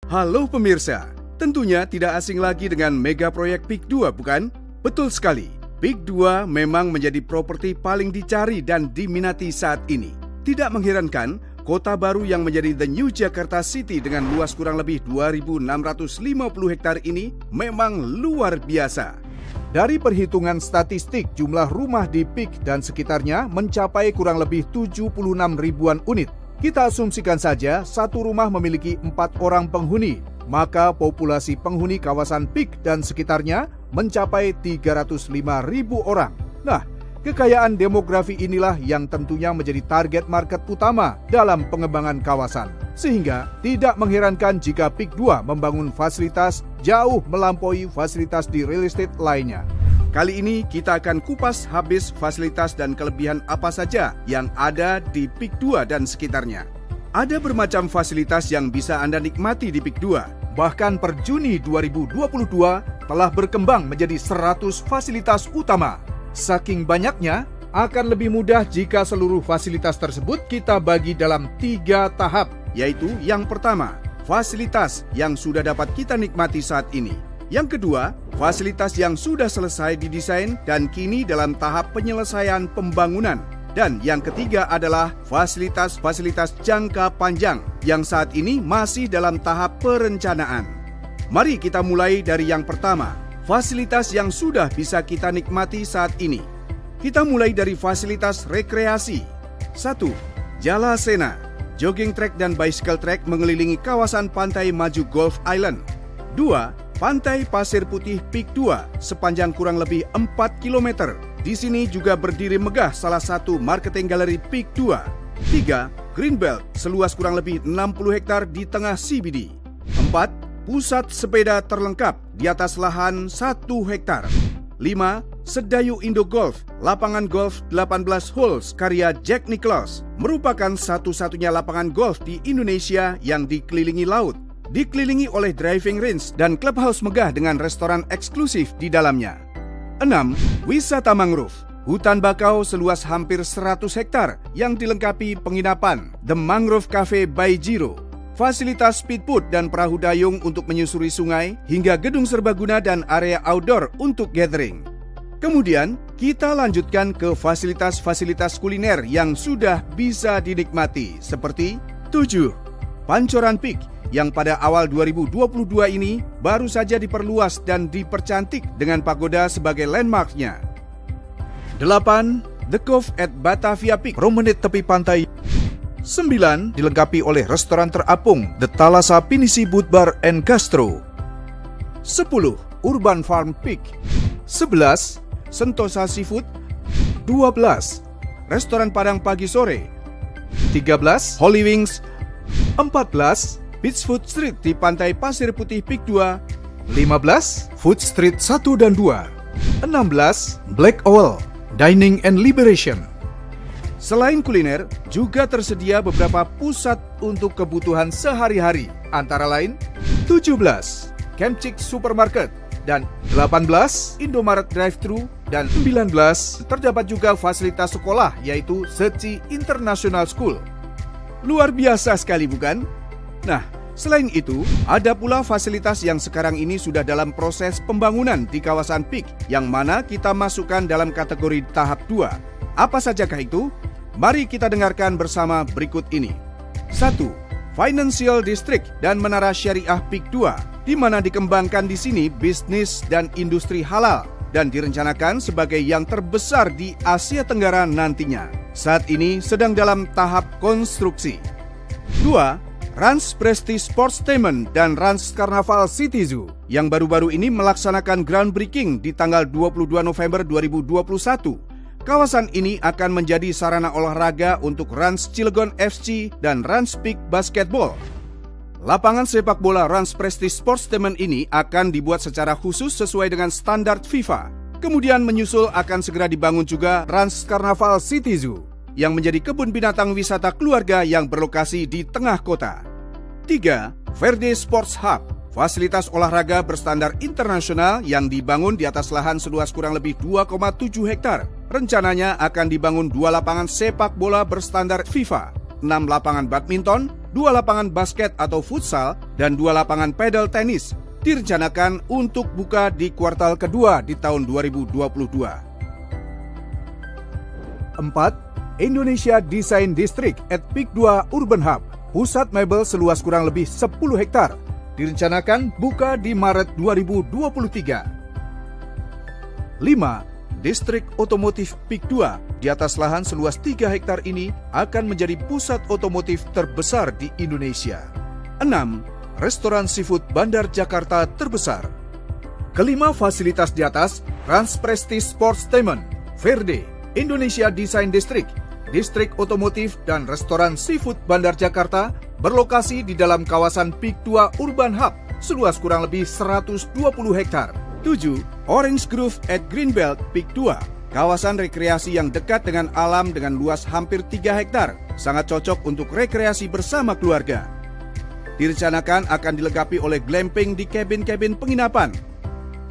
Halo pemirsa, tentunya tidak asing lagi dengan mega proyek PIK 2, bukan? Betul sekali, PIK 2 memang menjadi properti paling dicari dan diminati saat ini. Tidak mengherankan, kota baru yang menjadi The New Jakarta City dengan luas kurang lebih 2.650 hektar ini memang luar biasa. Dari perhitungan statistik, jumlah rumah di PIK dan sekitarnya mencapai kurang lebih 76 ribuan unit. Kita asumsikan saja satu rumah memiliki 4 orang penghuni, maka populasi penghuni kawasan PIK dan sekitarnya mencapai 305 ribu orang. Nah, kekayaan demografi inilah yang tentunya menjadi target market utama dalam pengembangan kawasan. Sehingga tidak mengherankan jika PIK 2 membangun fasilitas jauh melampaui fasilitas di real estate lainnya. Kali ini kita akan kupas habis fasilitas dan kelebihan apa saja yang ada di PIK 2 dan sekitarnya. Ada bermacam fasilitas yang bisa Anda nikmati di PIK 2. Bahkan per Juni 2022 telah berkembang menjadi 100 fasilitas utama. Saking banyaknya, akan lebih mudah jika seluruh fasilitas tersebut kita bagi dalam 3 tahap, yaitu yang pertama, fasilitas yang sudah dapat kita nikmati saat ini. Yang kedua, fasilitas yang sudah selesai didesain dan kini dalam tahap penyelesaian pembangunan. Dan yang ketiga adalah fasilitas-fasilitas jangka panjang yang saat ini masih dalam tahap perencanaan. Mari kita mulai dari yang pertama, fasilitas yang sudah bisa kita nikmati saat ini. Kita mulai dari fasilitas rekreasi. 1. Jalasena, jogging track dan bicycle track mengelilingi kawasan Pantai Maju Golf Island. 2. Pantai Pasir Putih PIK 2 sepanjang kurang lebih 4 km. Di sini juga berdiri megah salah satu marketing galeri PIK 2. 3. Greenbelt seluas kurang lebih 60 hektar di tengah CBD. 4. Pusat sepeda terlengkap di atas lahan 1 hektar. 5. Sedayu Indo Golf, lapangan golf 18 holes karya Jack Nicklaus, merupakan satu-satunya lapangan golf di Indonesia yang dikelilingi laut. Dikelilingi oleh driving range dan clubhouse megah dengan restoran eksklusif di dalamnya. 6. Wisata mangrove, hutan bakau seluas hampir 100 hektar yang dilengkapi penginapan The Mangrove Cafe by Jiro, fasilitas speedboat dan perahu dayung untuk menyusuri sungai, hingga gedung serbaguna dan area outdoor untuk gathering. Kemudian, kita lanjutkan ke fasilitas-fasilitas kuliner yang sudah bisa dinikmati seperti 7. Pancoran PIK yang pada awal 2022 ini baru saja diperluas dan dipercantik dengan pagoda sebagai landmarknya. 8. The Cove at Batavia PIK, promenade tepi pantai. 9. Dilengkapi oleh restoran terapung The Thalassa Pinisi Boot Bar and Gastro. 10. Urban Farm PIK. 11. Sentosa Seafood. 12. Restoran Padang pagi sore. 13. Holy Wings. 14. Beach Food Street di Pantai Pasir Putih PIK 2. 15. Food Street 1 dan 2. 16. Black Owl Dining and Liberation. Selain kuliner, juga tersedia beberapa pusat untuk kebutuhan sehari-hari, antara lain 17. Camp Chick Supermarket dan 18. Indomaret Drive-Thru dan 19. Terdapat juga fasilitas sekolah yaitu Seci International School. Luar biasa sekali, bukan? Nah, selain itu, ada pula fasilitas yang sekarang ini sudah dalam proses pembangunan di kawasan PIK, yang mana kita masukkan dalam kategori tahap 2. Apa sajakah itu? Mari kita dengarkan bersama berikut ini. 1. Financial District dan Menara Syariah PIK 2, di mana dikembangkan di sini bisnis dan industri halal, dan direncanakan sebagai yang terbesar di Asia Tenggara nantinya. Saat ini sedang dalam tahap konstruksi. 2. Rans Prestige Sportstainment dan Rans Carnaval City Zoo yang baru-baru ini melaksanakan groundbreaking di tanggal 22 November 2021. Kawasan ini akan menjadi sarana olahraga untuk Rans Cilegon FC dan Rans Peak Basketball. Lapangan sepak bola Rans Prestige Sportstainment ini akan dibuat secara khusus sesuai dengan standar FIFA. Kemudian menyusul akan segera dibangun juga Rans Carnaval City Zoo yang menjadi kebun binatang wisata keluarga yang berlokasi di tengah kota. 3. Verde Sports Hub, fasilitas olahraga berstandar internasional yang dibangun di atas lahan seluas kurang lebih 2,7 hektar. Rencananya akan dibangun 2 lapangan sepak bola berstandar FIFA, 6 lapangan badminton, 2 lapangan basket atau futsal, dan 2 lapangan pedal tenis direncanakan untuk buka di kuartal kedua di tahun 2022. 4. Indonesia Design District at PIK 2 Urban Hub, pusat mebel seluas kurang lebih 10 hektar, direncanakan buka di Maret 2023. 5. Distrik Otomotif PIK 2 di atas lahan seluas 3 hektar ini akan menjadi pusat otomotif terbesar di Indonesia. 6. Restoran seafood Bandar Jakarta terbesar. Kelima fasilitas di atas, Trans Prestige Sportstainment, Verde, Indonesia Design District, Distrik Otomotif dan Restoran Seafood Bandar Jakarta berlokasi di dalam kawasan PIK 2 Urban Hub seluas kurang lebih 120 hektar. 7. Orange Grove at Greenbelt PIK 2, kawasan rekreasi yang dekat dengan alam dengan luas hampir 3 hektar, sangat cocok untuk rekreasi bersama keluarga. Direncanakan akan dilengkapi oleh glamping di kabin-kabin penginapan,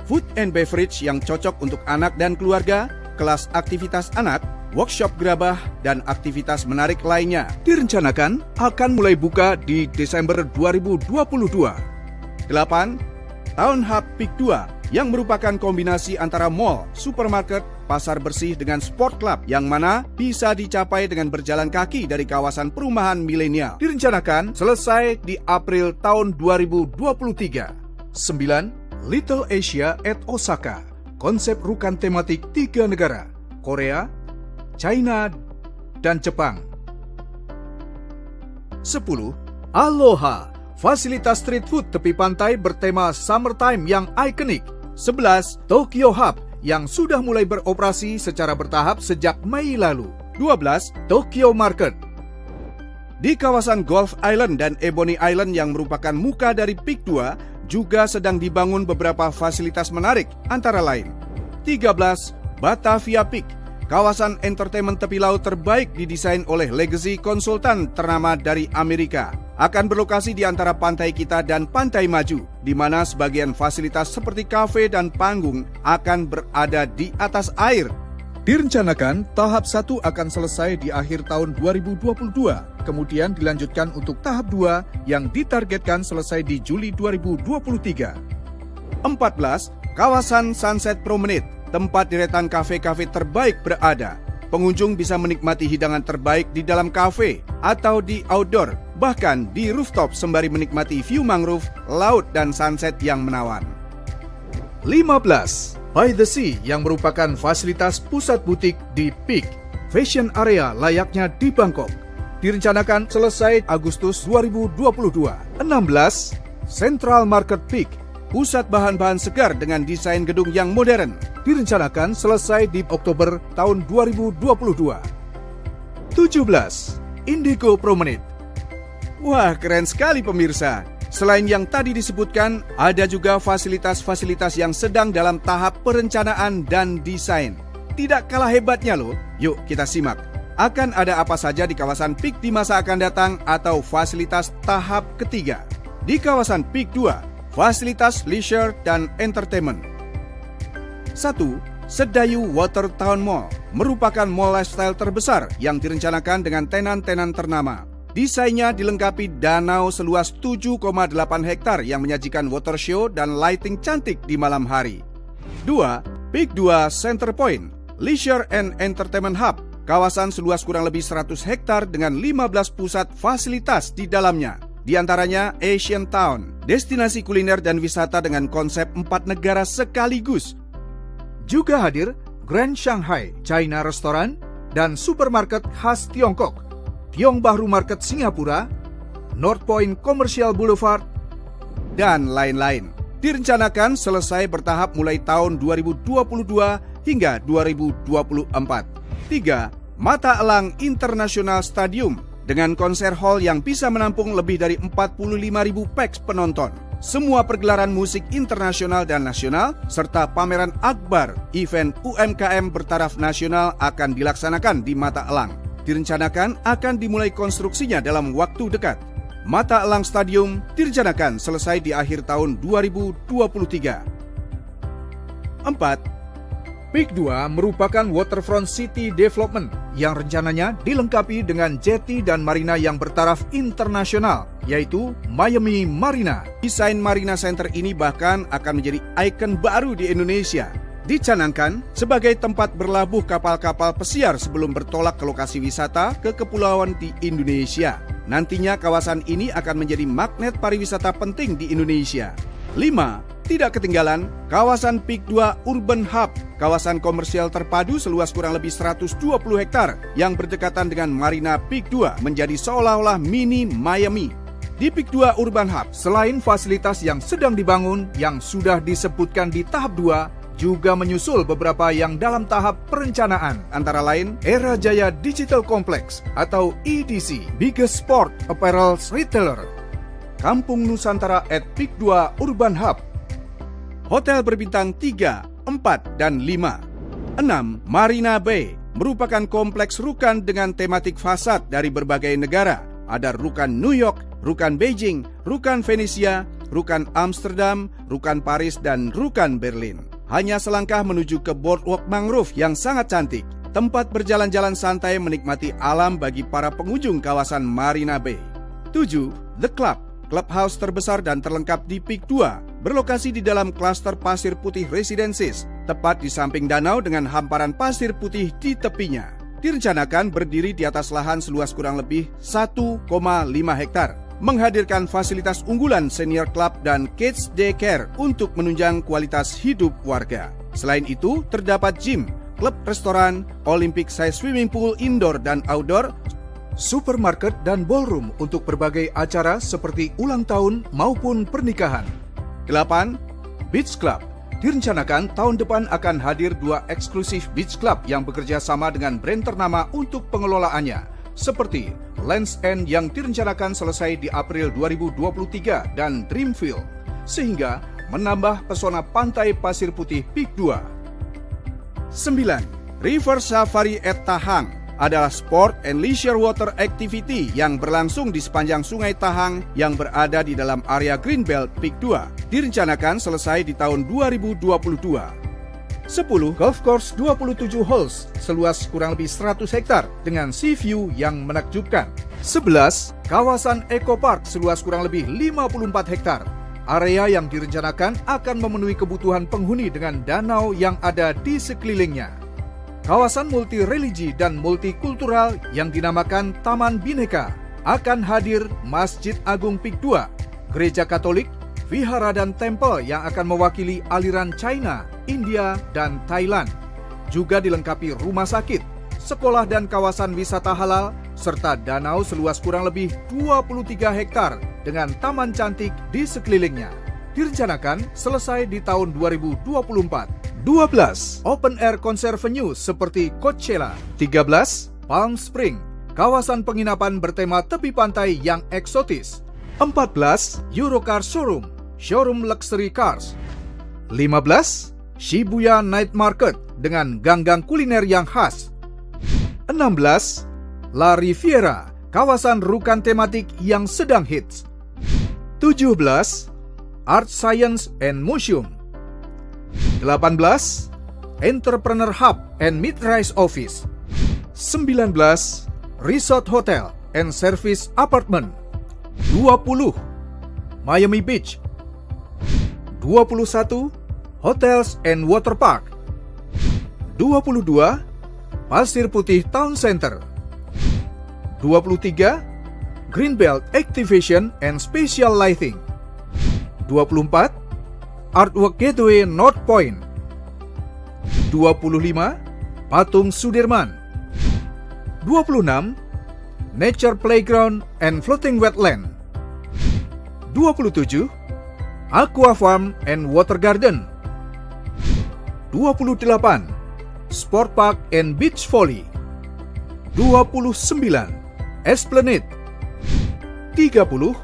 food and beverage yang cocok untuk anak dan keluarga, kelas aktivitas anak, workshop gerabah, dan aktivitas menarik lainnya. Direncanakan akan mulai buka di Desember 2022. 8. Town Hub PIK 2 yang merupakan kombinasi antara mall, supermarket, pasar bersih dengan sport club yang mana bisa dicapai dengan berjalan kaki dari kawasan perumahan milenial. Direncanakan selesai di April tahun 2023. 9. Little Asia at Osaka, konsep rukan tematik 3 negara, Korea, China, dan Jepang. 10. Aloha, fasilitas street food tepi pantai bertema summertime yang ikonik. 11. Tokyo Hub yang sudah mulai beroperasi secara bertahap sejak Mei lalu. 12. Tokyo Market. Di kawasan Gulf Island dan Ebony Island yang merupakan muka dari PIK 2 juga sedang dibangun beberapa fasilitas menarik, antara lain 13. Batavia Peak, kawasan entertainment tepi laut terbaik didesain oleh legacy konsultan ternama dari Amerika. Akan berlokasi di antara pantai kita dan Pantai Maju, di mana sebagian fasilitas seperti kafe dan panggung akan berada di atas air. Direncanakan tahap 1 akan selesai di akhir tahun 2022, kemudian dilanjutkan untuk tahap 2 yang ditargetkan selesai di Juli 2023. 14. Kawasan Sunset Promenade, tempat deretan kafe-kafe terbaik berada. Pengunjung bisa menikmati hidangan terbaik di dalam kafe atau di outdoor, bahkan di rooftop sembari menikmati view mangrove, laut, dan sunset yang menawan. 15. By the Sea yang merupakan fasilitas pusat butik di PIK, fashion area layaknya di Bangkok. Direncanakan selesai Agustus 2022. 16. Central Market PIK, pusat bahan-bahan segar dengan desain gedung yang modern. Direncanakan selesai di Oktober tahun 2022. 17. Indigo Promenade. Wah, keren sekali pemirsa. Selain yang tadi disebutkan, ada juga fasilitas-fasilitas yang sedang dalam tahap perencanaan dan desain. Tidak kalah hebatnya loh. Yuk kita simak. Akan ada apa saja di kawasan PIK di masa akan datang atau fasilitas tahap ketiga. Di kawasan PIK 2, fasilitas leisure dan entertainment. 1. Sedayu Water Town Mall merupakan mall lifestyle terbesar yang direncanakan dengan tenan-tenan ternama. Desainnya dilengkapi danau seluas 7,8 hektar yang menyajikan water show dan lighting cantik di malam hari. 2. PIK 2 Center Point, Leisure and Entertainment Hub, kawasan seluas kurang lebih 100 hektar dengan 15 pusat fasilitas di dalamnya. Di antaranya Asian Town, destinasi kuliner dan wisata dengan konsep 4 negara sekaligus. Juga hadir Grand Shanghai China Restaurant dan supermarket khas Tiongkok, Tiong Bahru Market Singapura, North Point Commercial Boulevard, dan lain-lain. Direncanakan selesai bertahap mulai tahun 2022 hingga 2024. 3. Mata Elang International Stadium dengan konser hall yang bisa menampung lebih dari 45.000 pax penonton. Semua pergelaran musik internasional dan nasional serta pameran akbar event UMKM bertaraf nasional akan dilaksanakan di Mata Elang. Direncanakan akan dimulai konstruksinya dalam waktu dekat. Mata Elang Stadium direncanakan selesai di akhir tahun 2023. 4. Peak 2 merupakan waterfront city development yang rencananya dilengkapi dengan jetty dan marina yang bertaraf internasional, yaitu Miami Marina. Desain Marina Center ini bahkan akan menjadi ikon baru di Indonesia. Dicanangkan sebagai tempat berlabuh kapal-kapal pesiar sebelum bertolak ke lokasi wisata ke kepulauan di Indonesia. Nantinya kawasan ini akan menjadi magnet pariwisata penting di Indonesia. 5. Tidak ketinggalan, kawasan Peak 2 Urban Hub, kawasan komersial terpadu seluas kurang lebih 120 hektar yang berdekatan dengan Marina Peak 2 menjadi seolah-olah mini Miami. Di Peak 2 Urban Hub, selain fasilitas yang sedang dibangun yang sudah disebutkan di tahap 2, juga menyusul beberapa yang dalam tahap perencanaan, antara lain Era Jaya Digital Complex atau EDC, Biggest Sport Apparel Retailer, Kampung Nusantara at Peak 2 Urban Hub, hotel berbintang 3, 4, dan 5. 6. Marina Bay merupakan kompleks rukan dengan tematik fasad dari berbagai negara. Ada rukan New York, rukan Beijing, rukan Venesia, rukan Amsterdam, rukan Paris, dan rukan Berlin. Hanya selangkah menuju ke boardwalk mangrove yang sangat cantik. Tempat berjalan-jalan santai menikmati alam bagi para pengunjung kawasan Marina Bay. 7. The Club, clubhouse terbesar dan terlengkap di Peak 2, berlokasi di dalam klaster Pasir Putih Residences, tepat di samping danau dengan hamparan pasir putih di tepinya. Direncanakan berdiri di atas lahan seluas kurang lebih 1,5 hektar, menghadirkan fasilitas unggulan senior club dan kids daycare untuk menunjang kualitas hidup warga. Selain itu, terdapat gym, klub restoran, Olympic size swimming pool indoor dan outdoor, supermarket dan ballroom untuk berbagai acara seperti ulang tahun maupun pernikahan. 8. Beach Club. Direncanakan tahun depan akan hadir 2 eksklusif beach club yang bekerja sama dengan brand ternama untuk pengelolaannya, seperti Lands End yang direncanakan selesai di April 2023 dan Dreamfield, sehingga menambah pesona pantai pasir putih Peak 2. 9. River Safari at Tahang adalah sport and leisure water activity yang berlangsung di sepanjang Sungai Tahang yang berada di dalam area Greenbelt Peak 2. Direncanakan selesai di tahun 2022. 10. Golf course 27 holes seluas kurang lebih 100 hektar dengan sea view yang menakjubkan. 11. Kawasan Eco Park seluas kurang lebih 54 hektar. Area yang direncanakan akan memenuhi kebutuhan penghuni dengan danau yang ada di sekelilingnya. Kawasan multi-religi dan multikultural yang dinamakan Taman Bhinneka akan hadir Masjid Agung Peak 2, Gereja Katolik, vihara dan tempel yang akan mewakili aliran China, India, dan Thailand. Juga dilengkapi rumah sakit, sekolah dan kawasan wisata halal, serta danau seluas kurang lebih 23 hektar dengan taman cantik di sekelilingnya. Direncanakan selesai di tahun 2024. 12. Open air concert venue seperti Coachella. 13. Palm Spring, kawasan penginapan bertema tepi pantai yang eksotis. 14. Eurocar Showroom, showroom luxury cars. 15. Shibuya Night Market dengan gang-gang kuliner yang khas. 16. La Riviera, kawasan rukan tematik yang sedang hits. 17. Art Science and Museum. 18. Entrepreneur Hub and Mid-Rise Office. 19. Resort Hotel and Service Apartment. 20. Miami Beach. 21. Hotels and Water Park. 22. Pasir Putih Town Center. 23. Greenbelt Activation and Special Lighting. 24. Artwork Gateway North Point. 25. Patung Sudirman. 26. Nature Playground and Floating Wetland. 27. Aqua Farm and Water Garden. 28. Sport Park and Beach Volley. 29. Esplanade. 30.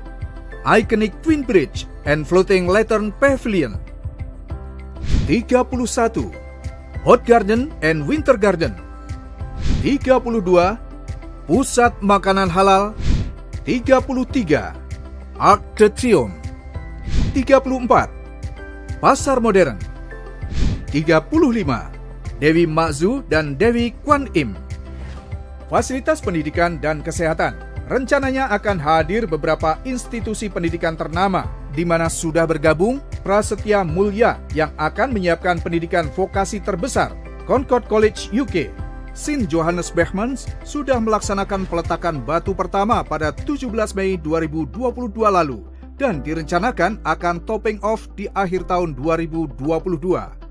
Iconic Twin Bridge and Floating Lantern Pavilion. 31. Hot Garden and Winter Garden. 32. Pusat Makanan Halal. 33. Arc de Triomphe. 34. Pasar Modern. 35. Dewi Makzu dan Dewi Kwan Im. Fasilitas pendidikan dan kesehatan rencananya akan hadir beberapa institusi pendidikan ternama, di mana sudah bergabung Prasetya Mulya yang akan menyiapkan pendidikan vokasi terbesar, Concord College UK. St. Johannes Beckmans sudah melaksanakan peletakan batu pertama pada 17 Mei 2022 lalu dan direncanakan akan topping off di akhir tahun 2022.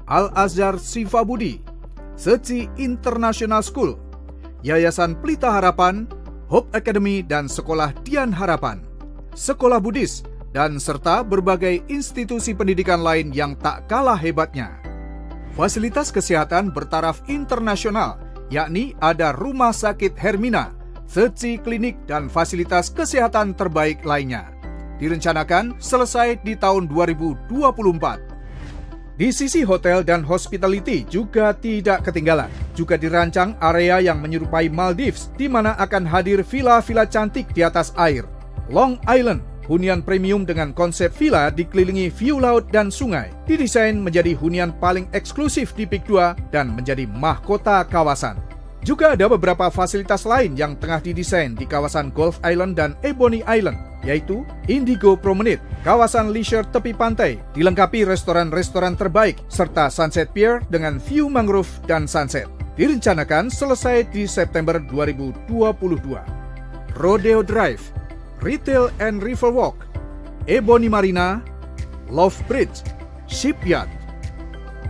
Al-Azhar Sifabudi, Seci International School, Yayasan Pelita Harapan, Hope Academy dan Sekolah Dian Harapan, Sekolah Buddhis, dan serta berbagai institusi pendidikan lain yang tak kalah hebatnya. Fasilitas kesehatan bertaraf internasional, yakni ada Rumah Sakit Hermina, Seci Klinik, dan fasilitas kesehatan terbaik lainnya. Direncanakan selesai di tahun 2024. Di sisi hotel dan hospitality juga tidak ketinggalan. Juga dirancang area yang menyerupai Maldives, di mana akan hadir villa-villa cantik di atas air. Long Island, hunian premium dengan konsep villa dikelilingi view laut dan sungai, didesain menjadi hunian paling eksklusif di Peak 2 dan menjadi mahkota kawasan. Juga ada beberapa fasilitas lain yang tengah didesain di kawasan Gulf Island dan Ebony Island, yaitu Indigo Promenade, kawasan leisure tepi pantai, dilengkapi restoran-restoran terbaik, serta Sunset Pier dengan view mangrove dan sunset. Direncanakan selesai di September 2022. Rodeo Drive, Retail and Riverwalk, Ebony Marina, Love Bridge, Shipyard.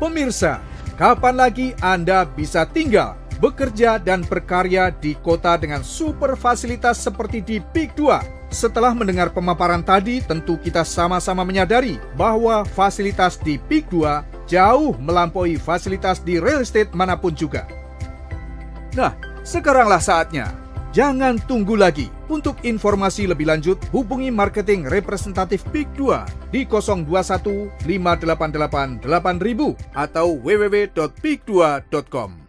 Pemirsa, kapan lagi Anda bisa tinggal, bekerja dan berkarya di kota dengan super fasilitas seperti di Peak 2? Setelah mendengar pemaparan tadi, tentu kita sama-sama menyadari bahwa fasilitas di Peak 2 jauh melampaui fasilitas di real estate manapun juga. Nah, sekaranglah saatnya. Jangan tunggu lagi. Untuk informasi lebih lanjut, hubungi marketing representatif Peak 2 di 021 588 8000 atau www.peak2.com.